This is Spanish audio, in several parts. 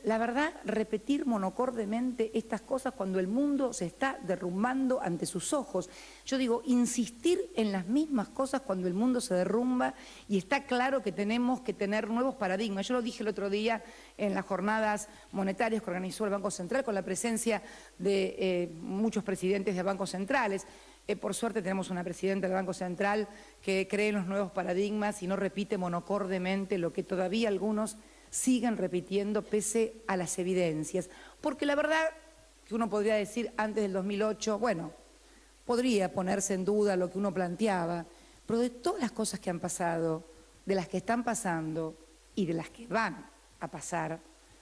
la verdad, repetir monocordemente estas cosas cuando el mundo se está derrumbando ante sus ojos. Yo digo, insistir en las mismas cosas cuando el mundo se derrumba y está claro que tenemos que tener nuevos paradigmas. Yo lo dije el otro día en las jornadas monetarias que organizó el Banco Central con la presencia de muchos presidentes de bancos centrales. Por suerte tenemos una presidenta del Banco Central que cree en los nuevos paradigmas y no repite monocordemente lo que todavía algunos siguen repitiendo pese a las evidencias. Porque la verdad que uno podría decir antes del 2008, bueno, podría ponerse en duda lo que uno planteaba, pero de todas las cosas que han pasado, de las que están pasando y de las que van a pasar,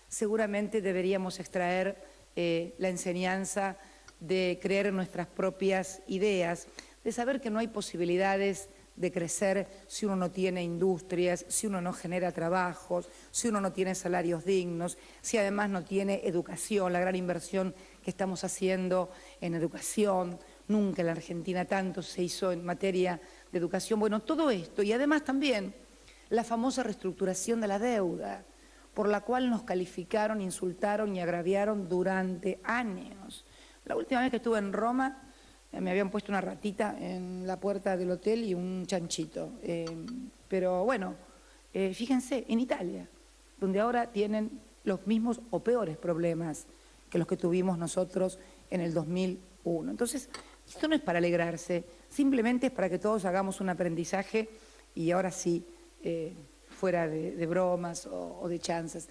seguramente deberíamos extraer la enseñanza de creer en nuestras propias ideas, de saber que no hay posibilidades de crecer si uno no tiene industrias, si uno no genera trabajos, si uno no tiene salarios dignos, si además no tiene educación, la gran inversión que estamos haciendo en educación. Nunca en la Argentina tanto se hizo en materia de educación. Bueno, todo esto y además también la famosa reestructuración de la deuda, por la cual nos calificaron, insultaron y agraviaron durante años. La última vez que estuve en Roma me habían puesto una ratita en la puerta del hotel y un chanchito. Pero bueno, fíjense, en Italia, donde ahora tienen los mismos o peores problemas que los que tuvimos nosotros en el 2001. Entonces, esto no es para alegrarse, simplemente es para que todos hagamos un aprendizaje y ahora sí, fuera de bromas o de chanzas.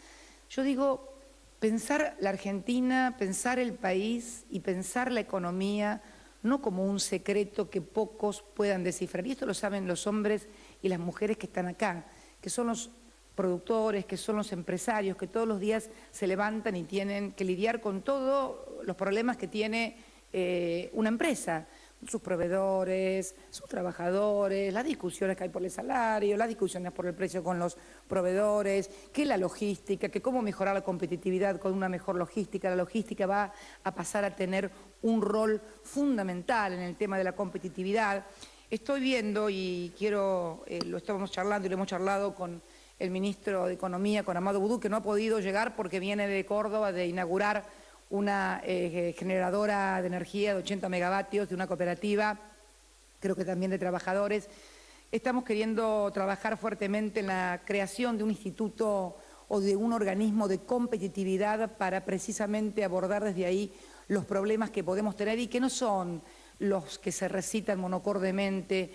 Yo digo, pensar la Argentina, pensar el país y pensar la economía no como un secreto que pocos puedan descifrar. Y esto lo saben los hombres y las mujeres que están acá, que son los productores, que son los empresarios, que todos los días se levantan y tienen que lidiar con todos los problemas que tiene una empresa, sus proveedores, sus trabajadores, las discusiones que hay por el salario, las discusiones por el precio con los proveedores, que la logística, que cómo mejorar la competitividad con una mejor logística. La logística va a pasar a tener un rol fundamental en el tema de la competitividad. Estoy viendo y quiero, lo estábamos charlando y lo hemos charlado con el ministro de Economía, con Amado Boudou, que no ha podido llegar porque viene de Córdoba de inaugurar una generadora de energía de 80 megavatios de una cooperativa, creo que también de trabajadores. Estamos queriendo trabajar fuertemente en la creación de un instituto o de un organismo de competitividad para precisamente abordar desde ahí los problemas que podemos tener y que no son los que se recitan monocordemente,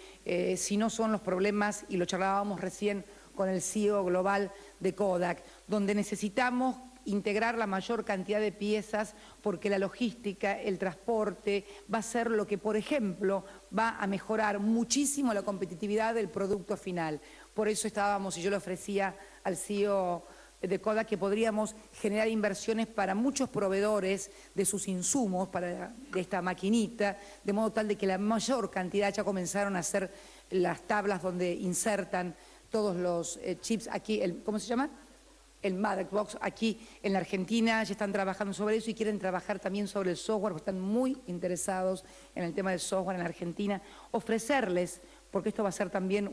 sino son los problemas, y lo charlábamos recién con el CEO global de Kodak, donde necesitamos integrar la mayor cantidad de piezas porque la logística, el transporte va a ser lo que, por ejemplo, va a mejorar muchísimo la competitividad del producto final. Por eso estábamos, y yo le ofrecía al CEO de Kodak que podríamos generar inversiones para muchos proveedores de sus insumos, de esta maquinita, de modo tal de que la mayor cantidad ya comenzaron a hacer las tablas donde insertan todos los chips aquí, ¿cómo se llama? El Madbox aquí en la Argentina, ya están trabajando sobre eso y quieren trabajar también sobre el software, porque están muy interesados en el tema del software en la Argentina, ofrecerles, porque esto va a ser también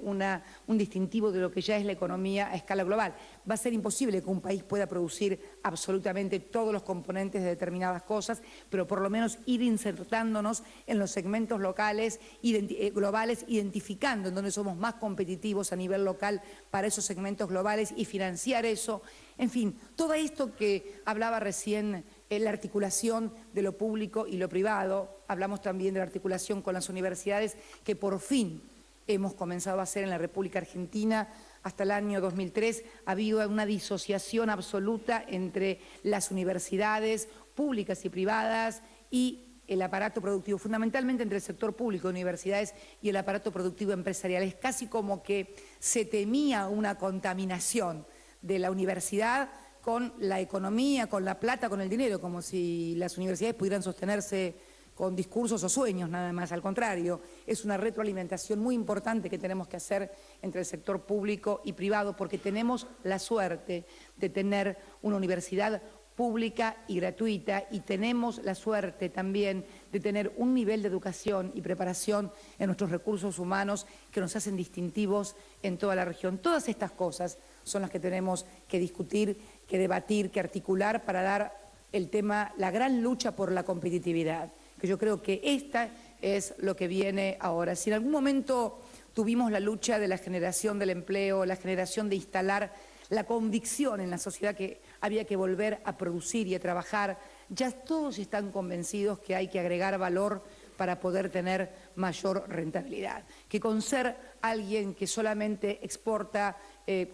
un distintivo de lo que ya es la economía a escala global. Va a ser imposible que un país pueda producir absolutamente todos los componentes de determinadas cosas, pero por lo menos ir insertándonos en los segmentos locales, globales, identificando en dónde somos más competitivos a nivel local para esos segmentos globales y financiar eso. En fin, todo esto que hablaba recién, la articulación de lo público y lo privado, hablamos también de la articulación con las universidades, que por fin hemos comenzado a hacer en la República Argentina. Hasta el año 2003 ha habido una disociación absoluta entre las universidades públicas y privadas y el aparato productivo, fundamentalmente entre el sector público de universidades y el aparato productivo empresarial. Es casi como que se temía una contaminación de la universidad con la economía, con la plata, con el dinero, como si las universidades pudieran sostenerse con discursos o sueños nada más. Al contrario, es una retroalimentación muy importante que tenemos que hacer entre el sector público y privado, porque tenemos la suerte de tener una universidad pública y gratuita, y tenemos la suerte también de tener un nivel de educación y preparación en nuestros recursos humanos que nos hacen distintivos en toda la región. Todas estas cosas son las que tenemos que discutir que debatir, que articular para dar el tema, la gran lucha por la competitividad, que yo creo que esta es lo que viene ahora. Si en algún momento tuvimos la lucha de la generación del empleo, la generación de instalar la convicción en la sociedad que había que volver a producir y a trabajar, ya todos están convencidos que hay que agregar valor para poder tener mayor rentabilidad. Que con ser alguien que solamente exporta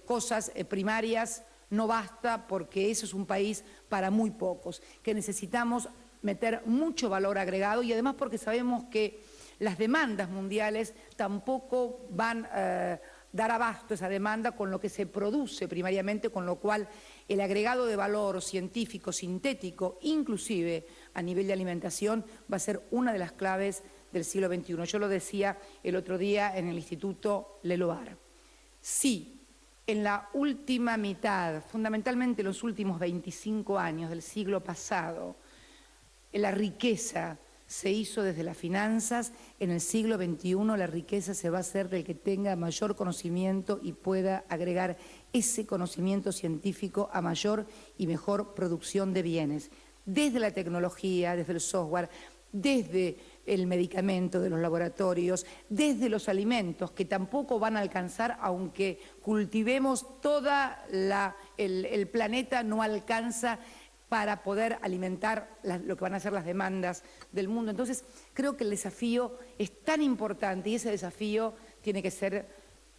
cosas primarias no basta, porque eso es un país para muy pocos, que necesitamos meter mucho valor agregado y además porque sabemos que las demandas mundiales tampoco van a dar abasto a esa demanda con lo que se produce primariamente, con lo cual el agregado de valor científico, sintético, inclusive a nivel de alimentación, va a ser una de las claves del siglo XXI. Yo lo decía el otro día en el Instituto Leloir. Sí, en la última mitad, fundamentalmente los últimos 25 años del siglo pasado, la riqueza se hizo desde las finanzas. En el siglo XXI la riqueza se va a hacer del que tenga mayor conocimiento y pueda agregar ese conocimiento científico a mayor y mejor producción de bienes, desde la tecnología, desde el software, desde el medicamento de los laboratorios, desde los alimentos, que tampoco van a alcanzar, aunque cultivemos toda el planeta, no alcanza para poder alimentar lo que van a ser las demandas del mundo. Entonces, creo que el desafío es tan importante y ese desafío tiene que ser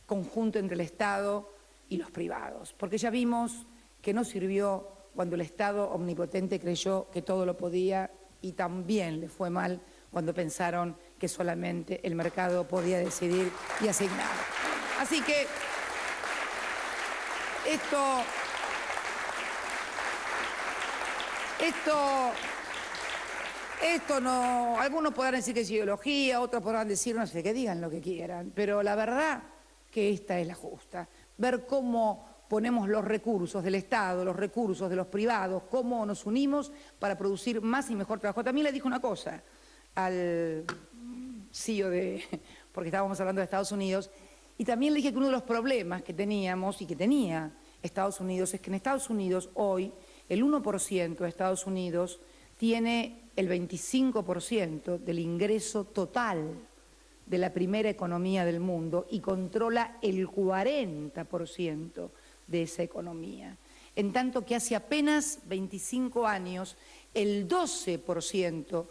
conjunto entre el Estado y los privados, porque ya vimos que no sirvió cuando el Estado omnipotente creyó que todo lo podía y también le fue mal cuando pensaron que solamente el mercado podía decidir y asignar. Así que esto no, algunos podrán decir que es ideología, otros podrán decir, no sé, que digan lo que quieran, pero la verdad que esta es la justa. Ver cómo ponemos los recursos del Estado, los recursos de los privados, cómo nos unimos para producir más y mejor trabajo. También le dije una cosa al CEO porque estábamos hablando de Estados Unidos, y también le dije que uno de los problemas que teníamos y que tenía Estados Unidos es que en Estados Unidos hoy el 1% de Estados Unidos tiene el 25% del ingreso total de la primera economía del mundo y controla el 40% de esa economía. En tanto que hace apenas 25 años el 12%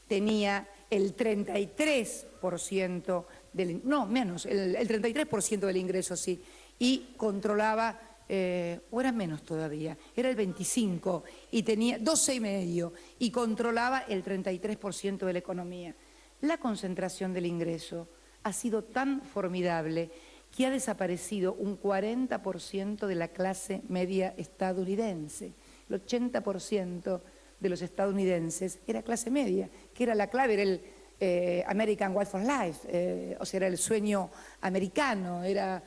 tenía el 33% el 33% del ingreso, sí, y controlaba, o era menos todavía, era el 25% y tenía 12,5% y controlaba el 33% de la economía. La concentración del ingreso ha sido tan formidable que ha desaparecido un 40% de la clase media estadounidense. El 80% de los estadounidenses era clase media, que era la clave, era el American Way for Life, o sea, era el sueño americano, era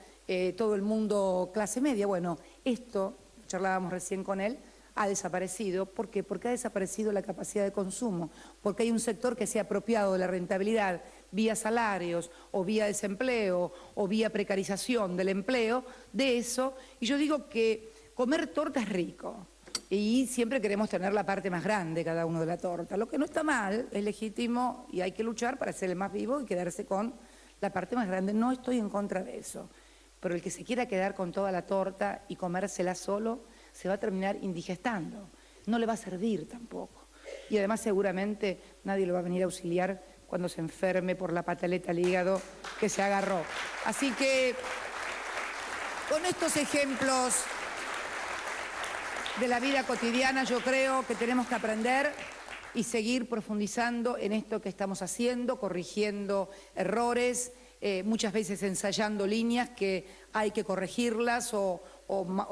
todo el mundo clase media. Bueno, esto, charlábamos recién con él, ha desaparecido. ¿Por qué? Porque ha desaparecido la capacidad de consumo, porque hay un sector que se ha apropiado de la rentabilidad vía salarios o vía desempleo o vía precarización del empleo, de eso. Y yo digo que comer torta es rico y siempre queremos tener la parte más grande cada uno de la torta. Lo que no está mal, es legítimo y hay que luchar para ser el más vivo y quedarse con la parte más grande. No estoy en contra de eso, pero el que se quiera quedar con toda la torta y comérsela solo se va a terminar indigestando, no le va a servir tampoco. Y además seguramente nadie lo va a venir a auxiliar cuando se enferme por la pataleta al hígado que se agarró. Así que con estos ejemplos de la vida cotidiana yo creo que tenemos que aprender y seguir profundizando en esto que estamos haciendo, corrigiendo errores, muchas veces ensayando líneas que hay que corregirlas o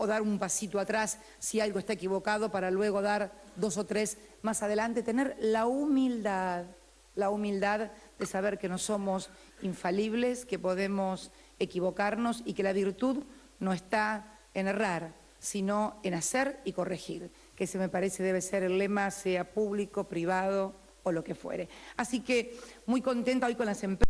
dar un pasito atrás si algo está equivocado para luego dar 2 o 3 más adelante. Tener la humildad de saber que no somos infalibles, que podemos equivocarnos y que la virtud no está en errar, sino en hacer y corregir, que ese me parece debe ser el lema, sea público, privado o lo que fuere. Así que muy contenta hoy con las empresas.